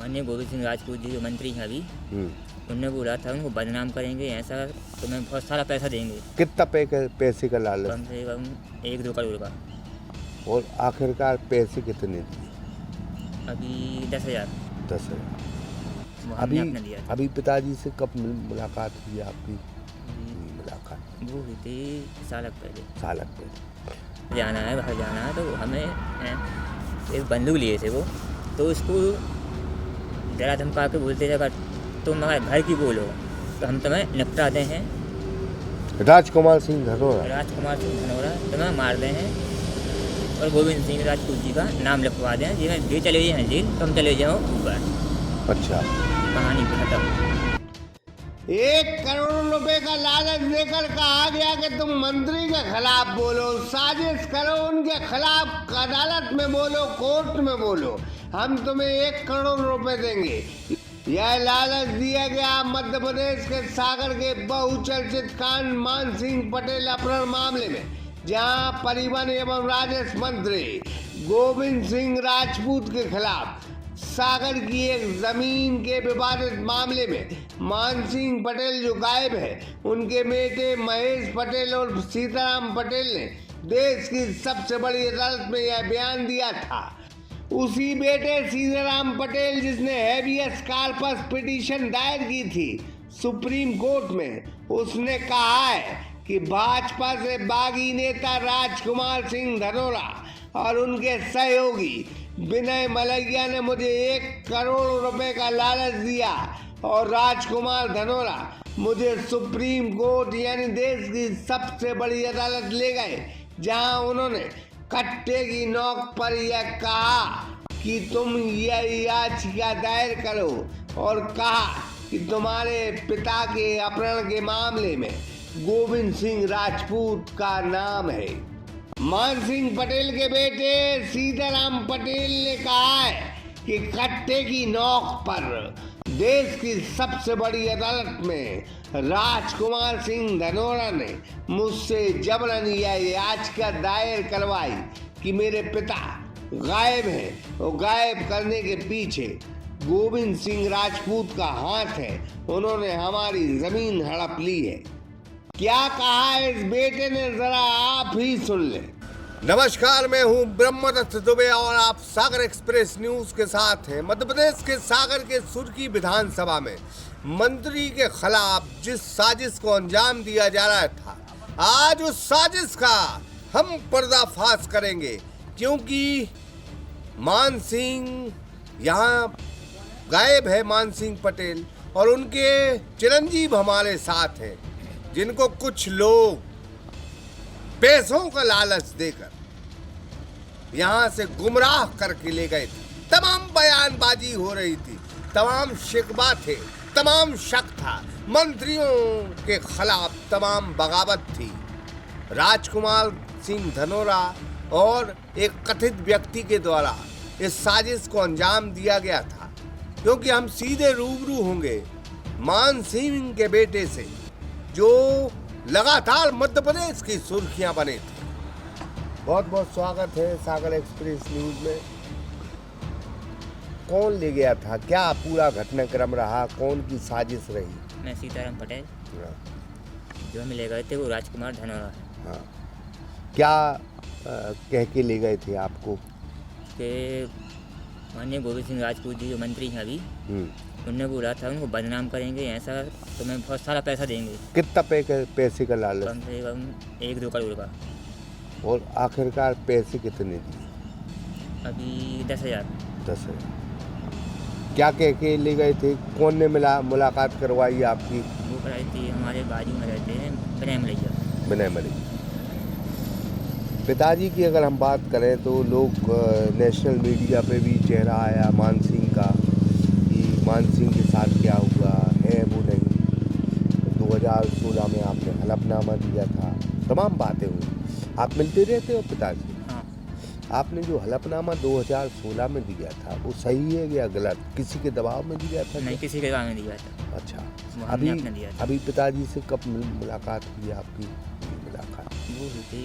माननीय गोविंद सिंह राजपूत जी जो मंत्री हैं अभी, उनने बोला था उनको बदनाम करेंगे, ऐसा तुम्हें बहुत सारा पैसा देंगे। कितना पैसे का लालच? कम से कम 1-2 करोड़ का। और आखिरकार पैसे कितने दिए? अभी 10,000। 10,000। वो हमने अपने दिया था। अभी पिताजी से कब मुलाकात हुई आपकी? मुलाकात वो हुई थी साल साल पहले। जाना है, बाहर जाना है, तो हमें एक बंदूक लिए थे वो, तो उसको डरा धमका के बोलते थे अगर तुम हमारे घर की बोलो तो हम तुम्हें निपटाते हैं। राजकुमार सिंह धनोरा तुम्हें मार दे हैं और गोविंद सिंह राजपूत जी का नाम लिखवा दें, जिन्हें जे चले जाए जेल, तुम चले जाओ ऊपर। अच्छा, कहानी खत्म। 1 करोड़ रुपए का लालच देकर कहा गया कि तुम मंत्री के खिलाफ बोलो, साजिश करो, उनके खिलाफ अदालत में बोलो, कोर्ट में बोलो, हम तुम्हें 1 करोड़ रुपए देंगे। यह लालच दिया गया मध्य प्रदेश के सागर के बहुचर्चित कांड मान सिंह पटेल अपहरण मामले में, जहां परिवहन एवं राजस्व मंत्री गोविंद सिंह राजपूत के खिलाफ सागर की एक जमीन के विवादित मामले में मान सिंह पटेल जो गायब है, उनके बेटे महेश पटेल और सीताराम पटेल ने देश की सबसे बड़ी अदालत में यह बयान दिया था। उसी बेटे सीताराम पटेल जिसने हैबियस कॉर्पस पिटीशन दायर की थी सुप्रीम कोर्ट में, उसने कहा है कि भाजपा से बागी नेता राजकुमार सिंह धनोरा और उनके सहयोगी विनय मलैया ने मुझे 1 करोड़ रुपए का लालच दिया और राजकुमार धनोरा मुझे सुप्रीम कोर्ट यानी देश की सबसे बड़ी अदालत ले गए, जहां उन्होंने कट्टे की नोक पर यह कहा कि तुम यह याचिका दायर करो और कहा कि तुम्हारे पिता के अपहरण के मामले में गोविंद सिंह राजपूत का नाम है। मान सिंह पटेल के बेटे सीताराम पटेल ने कहा है कि कट्टे की नोक पर देश की सबसे बड़ी अदालत में राजकुमार सिंह धनोरा ने मुझसे जबरन यह याचिका दायर करवाई कि मेरे पिता गायब हैं और गायब करने के पीछे गोविंद सिंह राजपूत का हाथ है, उन्होंने हमारी जमीन हड़प ली है। क्या कहा है इस बेटे ने, जरा आप ही सुन ले। नमस्कार, मैं हूं ब्रह्मदत्त दुबे और आप सागर एक्सप्रेस न्यूज के साथ हैं। मध्य प्रदेश के सागर के सुर्खी विधानसभा में मंत्री के खिलाफ जिस साजिश को अंजाम दिया जा रहा था, आज उस साजिश का हम पर्दाफाश करेंगे, क्योंकि मान सिंह यहाँ गायब है, मान सिंह पटेल, और उनके चिरंजीव हमारे साथ हैं, जिनको कुछ लोग पैसों का लालच देकर यहाँ से गुमराह करके ले गए थे। तमाम बयानबाजी हो रही थी, तमाम शिकवा थे, तमाम शक था, मंत्रियों के खिलाफ तमाम बगावत थी। राजकुमार सिंह धनोरा और एक कथित व्यक्ति के द्वारा इस साजिश को अंजाम दिया गया था, क्योंकि हम सीधे रूबरू होंगे मान सिंह के बेटे से, जो लगातार मध्य प्रदेश की सुर्खियां बने थे। बहुत बहुत स्वागत है सागर एक्सप्रेस न्यूज में। कौन ले गया था, क्या पूरा घटनाक्रम रहा, कौन की साजिश रही? मैं सीताराम पटेल, जो हमें ले गए थे वो राजकुमार धनोरा है। हाँ, क्या कह के ले गए थे आपको? कि माननीय गोविंद सिंह राजपूत जी जो मंत्री हैं अभी, उनने बोला था उनको बदनाम करेंगे, ऐसा तुम्हें बहुत सारा पैसा देंगे। कितना पैसे का लालच? कम से कम 1-2 करोड़ का। और आखिरकार पैसे कितने दिए? अभी 10,000। 10,000। क्या कह के ले गए थे? कौन ने मुलाकात करवाई आपकी? वो कराई थी, हमारे बाजू में रहते हैं विनय मलैया। पिताजी की अगर हम बात करें तो लोग नेशनल मीडिया पे भी चेहरा आया मान सिंह का कि मान सिंह के साथ क्या हुआ है वो नहीं। 2016 में आपने हलफनामा दिया था, तमाम बातें हुई। आप मिलते रहते हो पिताजी? हाँ। आपने जो हलफनामा 2016 में दिया था वो सही है या गलत? किसी के दबाव में दिया था? नहीं, किसी के दबाव में दिया था। अच्छा, दिया था। अभी पिताजी से कब मुलाकात हुई आपकी? मुलाकात वो हुई थी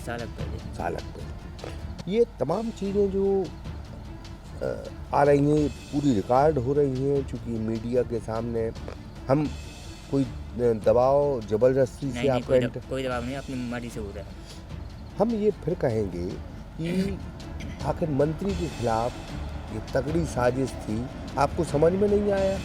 साल पहले। साल पहले। ये तमाम चीज़ें जो आ रही हैं, पूरी रिकॉर्ड हो रही हैं, चूँकि मीडिया के सामने हम कोई दबाव ज़बरदस्ती से आपका कोई दबाव नहीं, अपनी मर्जी से हो रहा है। हम ये फिर कहेंगे कि आखिर मंत्री के खिलाफ ये तगड़ी साजिश थी, आपको समझ में नहीं आया?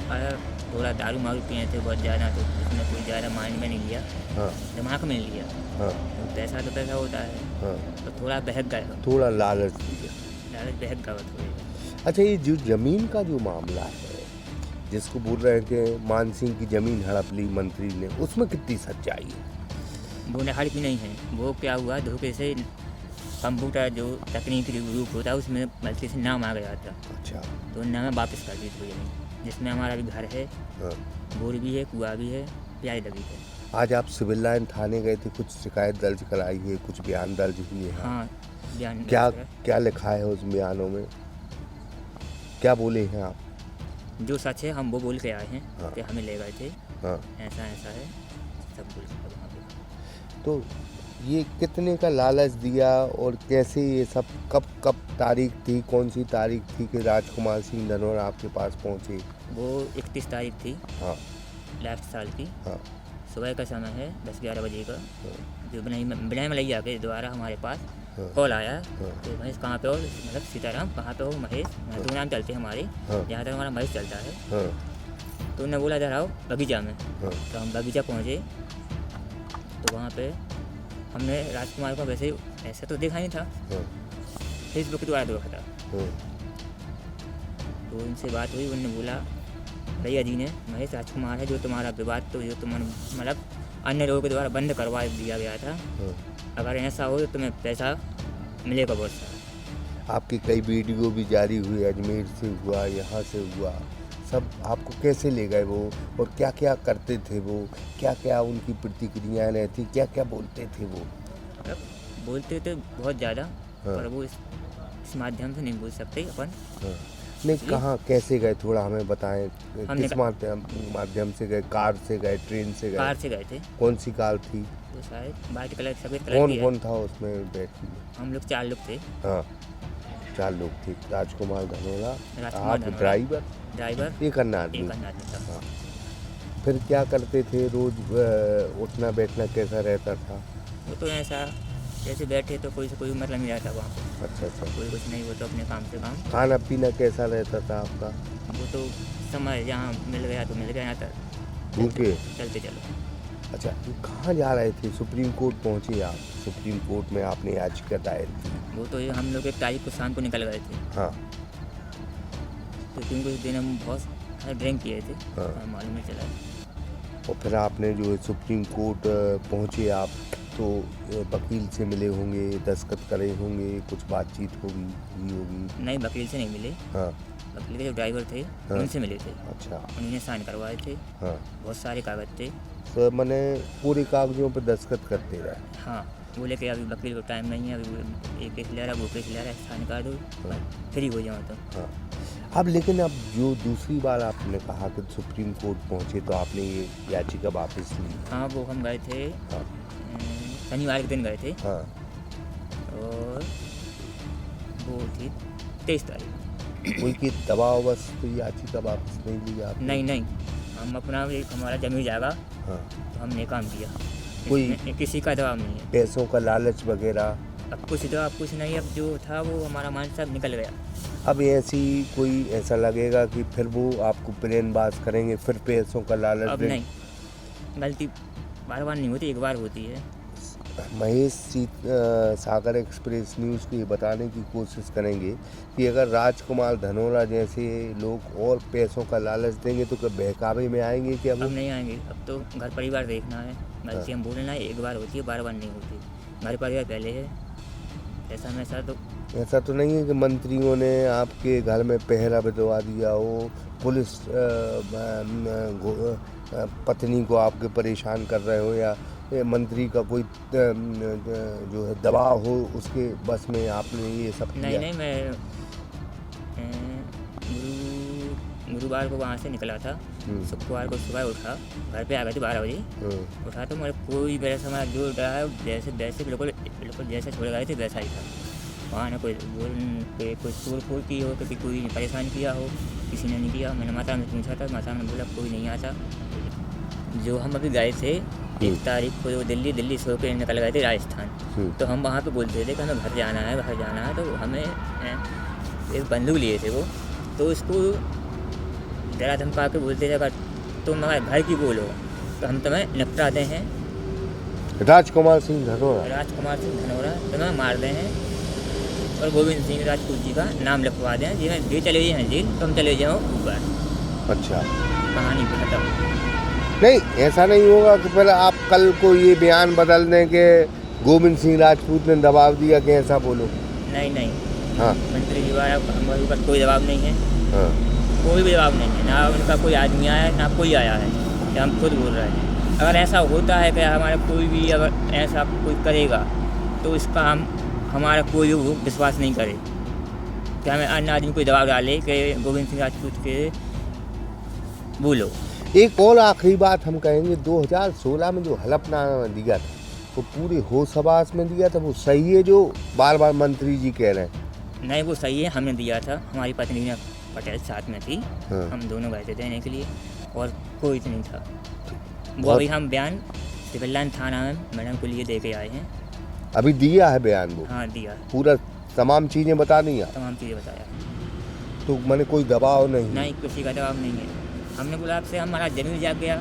और थोड़ा दारू मारू पिए थे बहुत ज़्यादा, तो उसमें कोई ज़्यादा माइंड में नहीं लिया, हाँ दिमाग में नहीं लिया। हाँ तो पैसा होता है, हाँ, तो थोड़ा बहक गए, थोड़ा लालच दिया। लालच बहक गया थोड़ी। अच्छा, ये जो ज़मीन का जो मामला है, जिसको बोल रहे हैं कि मान सिंह की ज़मीन हड़प ली मंत्री ने, उसमें कितनी सच्चाई है? वो हड़प नहीं है, वो क्या हुआ, धोखे से कंप्यूटर जो तकनीकी रूप होता है उसमें गलती से नाम आ गया था, अच्छा, तो नाम वापस कर दी थी ज़मीन, जिसमें हमारा भी घर है, हाँ। बोर भी है, कुआ भी है, प्याज लगी है। आज आप सिविल लाइन थाने गए थे, कुछ शिकायत दर्ज कराई है, कुछ बयान दर्ज हुए हैं? हाँ, बयान क्या दर्ज करा। क्या लिखा है उस बयानों में? क्या बोले हैं आप? जो सच है हम वो बोल के आए हैं, हाँ। कि हमें ले गए थे, हाँ, ऐसा ऐसा है, सब बोल के वहाँ पे। तो ये कितने का लालच दिया और कैसे ये सब, कब तारीख थी, कौन सी तारीख थी कि राजकुमार सिंह धनोरा आपके पास पहुँचे? वो 31 तारीख थी हाँ लास्ट साल की, हाँ सुबह का समय है 10-11 बजे का। हाँ, जो बिना मलैया के द्वारा हमारे पास हाँ, कॉल आया हाँ। कि महेश कहाँ पे हो, मतलब सीताराम कहाँ पे हो महेश, दो नाम चलते हैं हमारे, हाँ। जहाँ तक हमारा महेश चलता है। हाँ तो उन्होंने बोला इधर आओ बगीचा में, हाँ तो हम बगीचा पहुँचे, तो वहाँ पे हमने राजकुमार को वैसे ऐसा तो देखा नहीं था, हाँ फेसबुक के द्वारा देखा था। हाँ, तो उनसे बात हुई, उन्होंने बोला भैया जी ने, महेश राजकुमार है जो तुम्हारा विवाद, तो जो तुम्हारा मतलब अन्य लोगों के द्वारा बंद करवा दिया गया था, हाँ। अगर ऐसा हो तो तुम्हें पैसा मिलेगा बहुत सारा। आपकी कई वीडियो भी जारी हुई, अजमेर से हुआ, यहाँ से हुआ, सब आपको कैसे ले गए वो, और क्या क्या करते थे वो, क्या क्या उनकी प्रतिक्रियाएं रहती, क्या क्या बोलते थे वो? मतलब बोलते थे बहुत ज़्यादा, हाँ। पर वो इस माध्यम से नहीं बोल सकते अपन। हाँ। नहीं, कहाँ कैसे गए, थोड़ा हमें बताएं, हमने किस माध्यम से गए? कार से गए, ट्रेन से गए? कार से गए थे, कौन सी कार थी? वो शायद वाइट कलर सफ़ेद कलर कौन की है। कौन था उसमें बैठी? हम लोग 4 लोग थे, हाँ, 4 लोग थे। राजकुमार धनोरा, राजकुमार आप धनोरा, ड्राइवर, ड्राइवर, एक अन्य आदमी। एक अन्य आदमी था। हाँ। फिर क्या करते थे रोज, उठना बैठना कैसा रहता था? वो तो ऐसा जैसे बैठे तो कोई से कोई मतलब नहीं रहता वहाँ पे, अच्छा अच्छा। कोई कुछ नहीं, वो तो अपने काम से काम। खाना पीना कैसा रहता था आपका? वो तो समय जहाँ मिल गया तो मिल गया, यहाँ तक भूखे? चलते चलो। अच्छा, ये कहाँ जा रहे थे? सुप्रीम कोर्ट पहुँचे आप, सुप्रीम कोर्ट में आपने याचिका दायर की? वो तो ये हम लोग 1 तारीख को शाम को निकल गए थे, हाँ तो क्योंकि उस दिन हम बहुत ड्रिंक किए थे, हाँ। मालूम नहीं चला। और फिर आपने जो है सुप्रीम कोर्ट पहुँचे आप, तो वकील से मिले होंगे, दस्तखत करे होंगे, कुछ बातचीत होगी? नहीं, वकील से नहीं मिले, हाँ वकील के जो ड्राइवर थे हाँ। उनसे मिले थे, अच्छा। उन्होंने साइन करवाए थे, हाँ, बहुत सारे कागज थे। तो मैंने पूरे कागजों पर दस्तखत करते रहे? हाँ, बोले कि अभी वकील को टाइम नहीं है, अभी वो एक केस ले रहा है, वो केस ले रहा है, साइन कर दो, फ्री हो जाओ तो। हाँ। अब लेकिन अब जो दूसरी बार आपने कहा कि सुप्रीम कोर्ट पहुँचे, तो आपने ये याचिका वापस ली? हाँ, वो हम गए थे, हाँ शनिवार के दिन गए थे, हाँ। और वो थी 23 तारीख। कोई की दबाव बस तो याचिका वापस नहीं ली आपने? नहीं, हम अपना एक हमारा जमीन जाएगा हाँ। तो हमने काम किया, कोई इसमें किसी का दबाव नहीं है। पैसों का लालच वगैरह? अब कुछ दबाव कुछ नहीं, अब जो था वो हमारा मान सब निकल गया। अब ऐसी कोई ऐसा लगेगा कि फिर वो आपको प्लेनबाज करेंगे, फिर पैसों का लालच अब देंगे? नहीं, गलती बार बार नहीं होती, एक बार होती है। महेश सागर एक्सप्रेस न्यूज़ को ये बताने की कोशिश करेंगे कि अगर राजकुमार धनोरा जैसे लोग और पैसों का लालच देंगे तो क्या बहकावे में आएंगे? कि अब नहीं आएंगे, अब तो घर परिवार देखना है, गलती हम बोलना है, एक बार होती है, बार बार नहीं होती। घर परिवार पहले है, ऐसा तो नहीं है कि मंत्रियों ने आपके घर में पहरा बिठवा दिया हो, पुलिस पत्नी को आपके परेशान कर रहे हो, या मंत्री का कोई जो है दबाव हो, उसके बस में आपने ये सब किया? नहीं, मैं गुरुवार को वहाँ से निकला था, शुक्रवार को सुबह उठा, घर पे आ गए थे 12 बजे, उठा तो मेरे कोई मेरा समाज जो रहा है जैसे बिल्कुल जैसे छोड़ गए थे वैसा ही था। वहाँ ना कोई तोड़ फोड़ की हो, कभी कोई ने परेशान किया हो, किसी ने नहीं किया। मैंने माता ने पूछा था, माता ने बोला कोई नहीं आता। जो हम अभी गए थे 1 तारीख को दिल्ली सो के निकल गए थे राजस्थान। तो हम वहाँ पे बोलते थे कि हमें घर जाना है। तो हमें एक बंदूक लिए थे वो, तो उसको डरा धमका के बोलते थे अगर तुम हमारे घर की बोलो तो हम तुम्हें निपटाते हैं। राजकुमार सिंह धनोरा तुम्हें मार दे हैं और गोविंद सिंह राजपूत जी का नाम लिखवा दें, जिन्हें जे चले जाए जेल, तुम चले जाओ ऊपर। अच्छा, कहानी खत्म। नहीं ऐसा नहीं होगा कि पहले आप कल को ये बयान बदल दें कि गोविंद सिंह राजपूत ने दबाव दिया कि ऐसा बोलो। नहीं। हाँ, मंत्री जी द्वारा हमारे ऊपर कोई दबाव नहीं है। हाँ, कोई भी दबाव नहीं है, ना उनका कोई आदमी आया है ना कोई आया है, ये हम खुद बोल रहे हैं। अगर ऐसा होता है कि हमारा कोई भी अगर ऐसा कोई करेगा तो इसका हमारा कोई भी विश्वास नहीं करे कि हमें अन्य आदमी कोई दबाव डाले कि गोविंद सिंह राजपूत के बोलो। एक और आखिरी बात हम कहेंगे, 2016 में जो हलफनामा दिया था वो पूरे होश हवास में दिया था, वो सही है जो बार बार मंत्री जी कह रहे हैं? नहीं, वो सही है, हमने दिया था, हमारी पत्नी रीना पटेल साथ में थी। हाँ। हम दोनों गए थे देने के लिए और कोई नहीं था। वो अभी हम बयान सिविल लाइन थाना में मैडम को लिए दे के आए हैं। अभी दिया है बयान वो? हाँ, दिया, पूरा तमाम चीज़ें बता दी आप? तमाम चीज़ें बताया। तो मैंने कोई दबाव नहीं, किसी का दबाव नहीं है। हमने बोला आपसे हमारा जमीन जाग गया,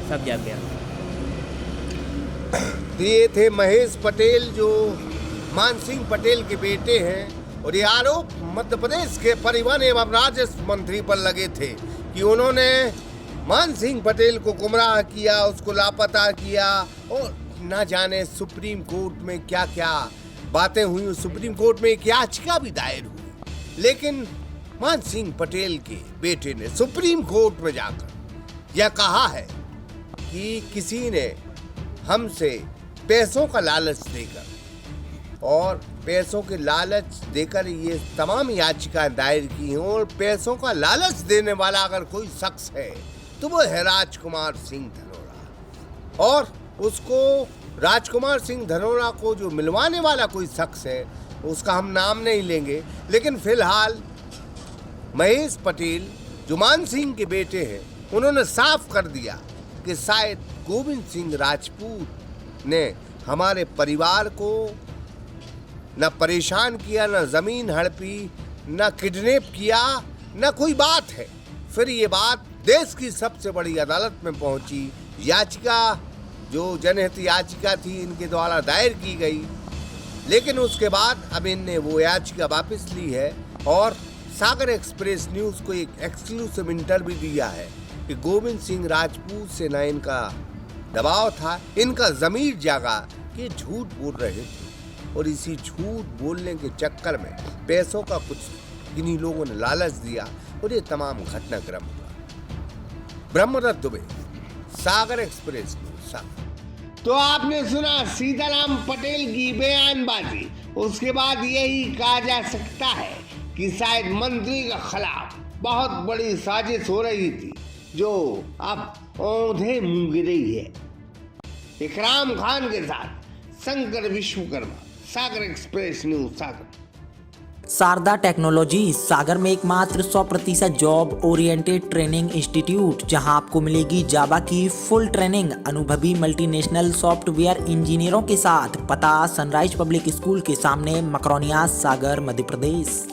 सब जाग गया। ये थे महेश पटेल जो मान सिंह पटेल के बेटे हैं, और ये आरोप मध्य प्रदेश के परिवहन एवं राजस्व मंत्री पर लगे थे कि उन्होंने मान सिंह पटेल को गुमराह किया, उसको लापता किया, और न जाने सुप्रीम कोर्ट में क्या क्या बातें हुई। सुप्रीम कोर्ट में एक याचिका भी दायर हुई, लेकिन मान सिंह पटेल के बेटे ने सुप्रीम कोर्ट में जाकर यह कहा है कि किसी ने हमसे पैसों का लालच देकर और पैसों के लालच देकर ये तमाम याचिकाएं दायर की हैं, और पैसों का लालच देने वाला अगर कोई शख्स है तो वो है राजकुमार सिंह धनोरा, और उसको राजकुमार सिंह धनोरा को जो मिलवाने वाला कोई शख्स है उसका हम नाम नहीं लेंगे, लेकिन फिलहाल महेश पटेल जो मान सिंह के बेटे हैं उन्होंने साफ कर दिया कि शायद गोविंद सिंह राजपूत ने हमारे परिवार को न परेशान किया, न ज़मीन हड़पी, न किडनैप किया, न कोई बात है। फिर ये बात देश की सबसे बड़ी अदालत में पहुंची। याचिका जो जनहित याचिका थी इनके द्वारा दायर की गई, लेकिन उसके बाद अब इनने वो याचिका वापस ली है और सागर एक्सप्रेस न्यूज़ को एक एक्सक्लूसिव इंटरव्यू दिया है कि गोविंद सिंह राजपूत से न इनका दबाव था, इनका ज़मीर जागा कि झूठ बोल रहे थे, और इसी झूठ बोलने के चक्कर में पैसों का कुछ इन्हीं लोगों ने लालच दिया और ये तमाम घटनाक्रम हुआ। ब्रह्मदत्त दुबे, सागर एक्सप्रेस न्यूज़, सागर। तो आपने सुना सीताराम पटेल की बयानबाजी। उसके बाद यही कहा जा सकता है कि शायद मंत्री के खिलाफ बहुत बड़ी साजिश हो रही थी, जो अब औंधे मुंह गिरी है। इकराम खान के साथ शंकर विश्वकर्मा, सागर एक्सप्रेस न्यूज़, सागर। शारदा टेक्नोलॉजी सागर में एकमात्र 100% जॉब ओरिएंटेड ट्रेनिंग इंस्टीट्यूट, जहां आपको मिलेगी जावा की फुल ट्रेनिंग अनुभवी मल्टीनेशनल सॉफ्टवेयर इंजीनियरों के साथ। पता सनराइज पब्लिक स्कूल के सामने, मकरोनिया, सागर, मध्य प्रदेश।